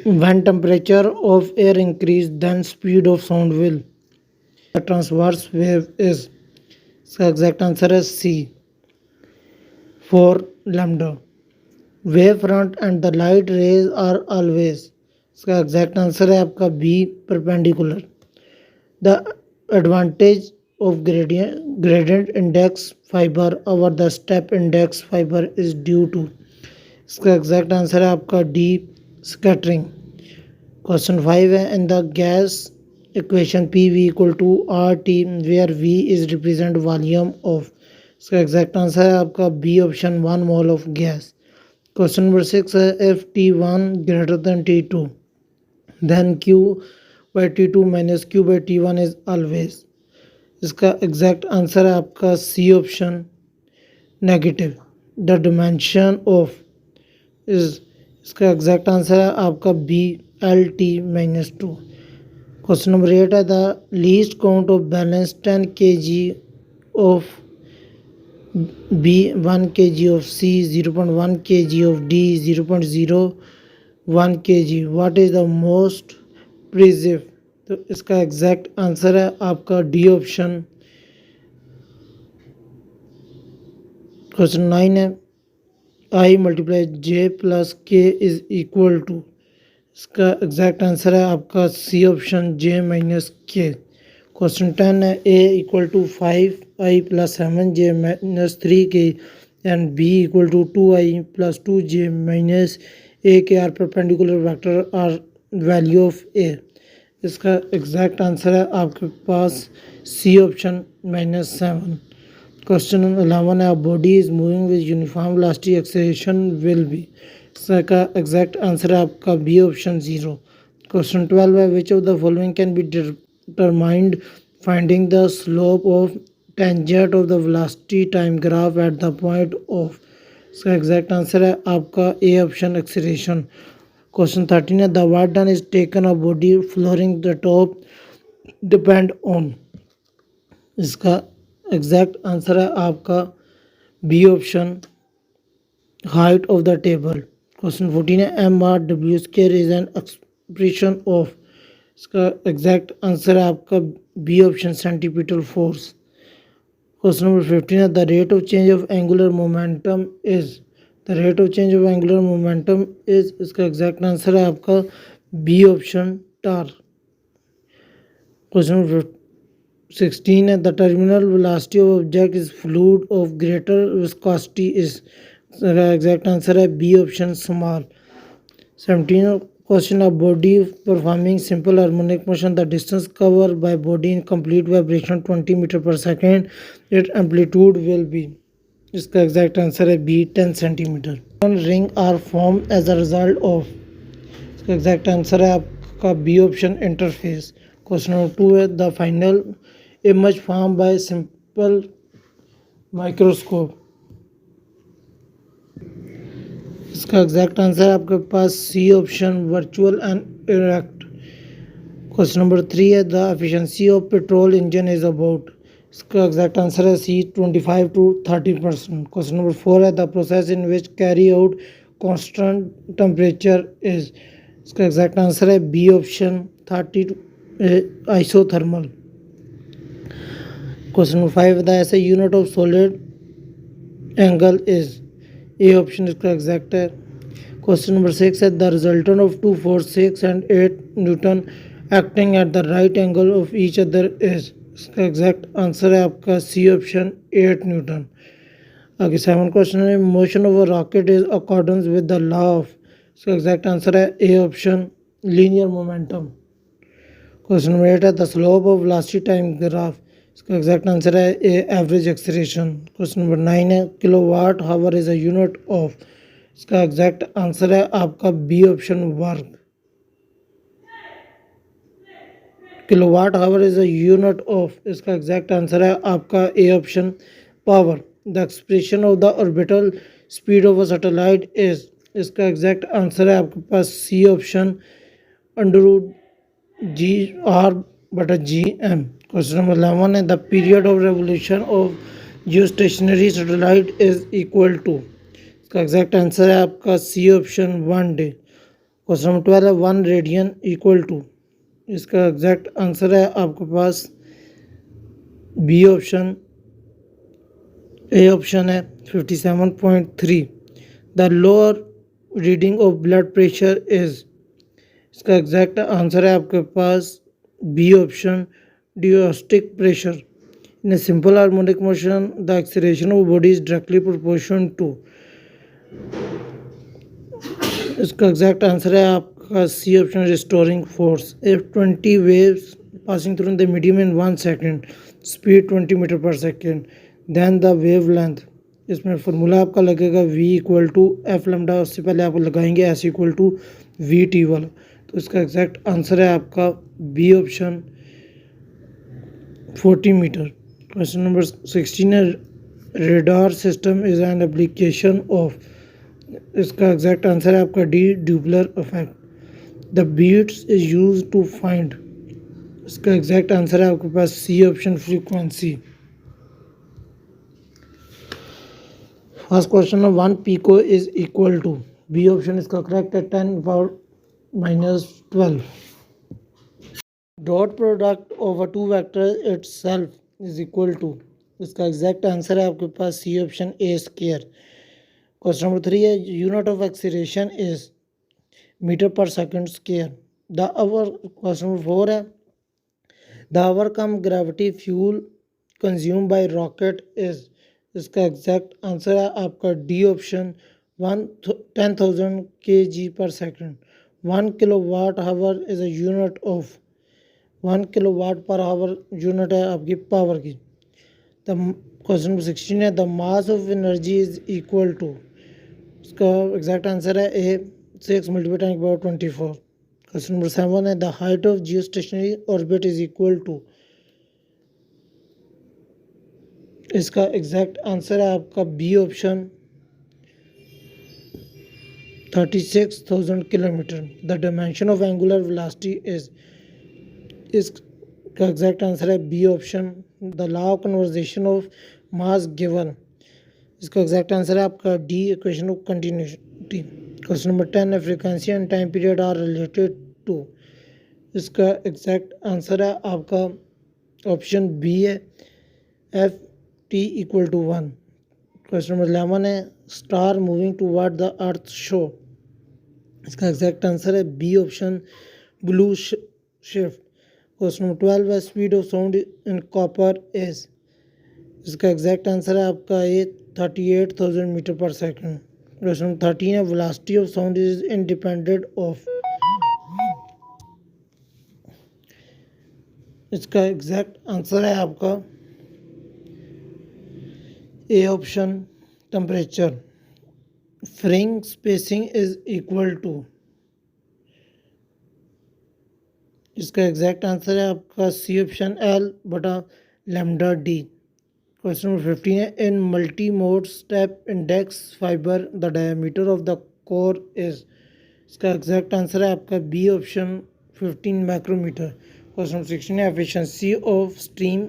When temperature of air increase, then speed of sound will. The transverse wave is. इसका exact answer है C 4 lambda. Wave front and the light rays are always. इसका exact answer है आपका B perpendicular. The advantage of gradient index fibre over the step index fibre is due to. इसका exact answer है आपका D scattering. Question 5 है in the gas equation P V equal to R T where V is represent volume of. इसका exact answer है आपका B option 1 mole of gas. Question number 6 है if T1 greater than T2 then Q by T2 minus Q by T1 is always. इसका exact answer है आपका C option negative. The dimension of is. इसका exact answer है आपका B LT minus 2. Question number 8 है the least count of balance 10 kg ऑफ B, 1 kg of C, 0.1 kg of D, 0.01 kg. What is the most प्रिजिव. तो इसका exact answer है आपका D option. Question 9 है I multiply J plus K is equal to. इसका exact answer है आपका C option J minus K. Question 10 है A equal to 5I plus 7J minus 3K and B equal to 2I plus 2J minus A के are perpendicular vector are value of A. इसका exact answer है आपके पास C option -7. Question 11 है body is moving with uniform velocity acceleration will B. इसका exact answer है आपका B option 0. Question 12 है which of the following can be determined finding the slope of tangent of the velocity time graph at the point of. इसका exact answer है आपका A option acceleration. Question 13 है the work done is taken a body flooring the top depend on. इसका exact answer है आपका B option height of the table. Question 14 है M R W square is an expression of. इसका exact answer है आपका B option centripetal force. Question number 15 है the rate of change of angular momentum is. The rate of change of angular momentum is. इसका exact answer है आपका B option torque. Question number 16 है the terminal velocity of object is fluid of greater viscosity is. इसका exact answer है B option small. 17 question of body performing simple harmonic motion. The distance covered by body in complete vibration 20 meter per second. Its amplitude will be. इसका exact answer है B 10 centimetre. Ring are form as a result of. इसका exact answer है आपका B option interface. Question number 2 है the final image form by simple microscope. इसका exact answer है आपके पास C option virtual and erect. Question number 3 है the efficiency of petrol engine is about. इसका एग्जैक्ट आंसर है सी 25 to 30%. क्वेश्चन नंबर 4 है the process in which carry out constant temperature is. इसका exact answer है B option 30 isothermal. Question number 5 the SI unit of solid angle is. A option इसका exact है. Question number 6 है the resultant of 2 4 6 and 8 newton acting at the right angle of each other is. इसका exact answer है आपका C option 8 Newton. आगे 7 question है motion of a rocket is accordance with the law of. इसका exact answer है A option linear momentum. Question number 8 है the slope of velocity time graph. इसका exact answer है A average acceleration. Question number 9 है kilowatt hour is a unit of. इसका exact answer है आपका B option work. Kilowatt hour is a unit of. इसका exact answer है आपका A option power. The expression of the orbital speed of a satellite is. इसका exact answer है आपके पास C option √GR/GM. Question number 11 है the period of revolution of geostationary satellite is equal to. इसका exact answer है आपका C option 1 day. Question number 12 है 1 radian equal to, इसका एग्जैक्ट आंसर है आपके पास बी ऑप्शन, ए ऑप्शन है 57.3। The lower reading of blood pressure is, इसका एग्जैक्ट आंसर है आपके पास B option, diastolic pressure. In a simple harmonic motion the acceleration of body is directly proportion to, इसका exact answer है आपका C option, restoring force. If 20 waves passing through the medium in 1 second, speed 20 metre per second, then the wavelength, इसमें formula आपका लगेगा v equal to F lambda, उससे पहले आप लगाएंगे s equal to V T वाला। तो इसका एग्जैक्ट आंसर है आपका B option 40 metre. Question number 16 है radar system is an application of, इसका एग्जैक्ट आंसर है आपका D, Doppler effect. The beats is use to find, इसका एग्जैक्ट आंसर है आपके पास C option, frequency. First question है 1 pico is equal to, B option इसका करेक्ट है 10 power -12। Dot product over 2 vector itself is equal to, इसका exact answer है आपके पास C option, A square. Question number 3 है unit of acceleration is metre per second square. The hour, question number 4 है the hour come gravity fuel consume by rocket is, इसका exact answer है आपका D option, 10,000 kg per second. 1 kilowatt hour is a unit of, 1 kilowatt per hour unit है आपकी power की। The question number 16 है the mass of energy is equal to, इसका exact answer है A 6 × 10⁻24। Question number 7 है the height of geostationary orbit is equal to, इसका exact answer है आपका B option, 36,000 kilometre. The dimension of angular velocity is, इसका exact answer है B option, the law of conservation of mass given, इसका exact answer है आपका D, equation of continuity. Question number 10 है frequency and time period are related to, इसका exact answer है आपका option B है, F T equal to 1। Question number 11 है star moving toward the earth show, इसका exact answer है B option, blue shift. Question number 12 है speed of sound in copper is, इसका exact answer है आपका A 38,000 metre per second. Question number 13 है velocity of sound is independent of, इसका exact answer है आपका A option, temperature. Fringe spacing is equal to, इसका exact answer है आपका सी ऑप्शन, एल बटा लैम्डा डी। क्वेश्चन नंबर 15 है in multi mode step index fibre the diameter of the core is, इसका exact answer है आपका B option, 15 micrometre. Question number 16 है efficiency of stream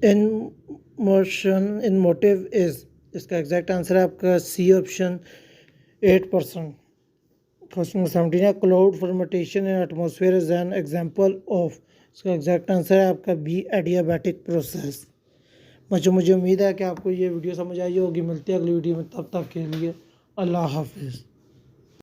in motion in motive is, इसका exact answer है आपका C option, 8%। Question number 17 है cloud formation in atmosphere is an example of, इसका exact answer है आपका बी, एडियाबैटिक प्रोसेस। मुझे उम्मीद है कि आपको ये वीडियो समझ आई होगी। मिलते हैं अगली वीडियो में, तब तक के लिए अल्लाह हाफिज़।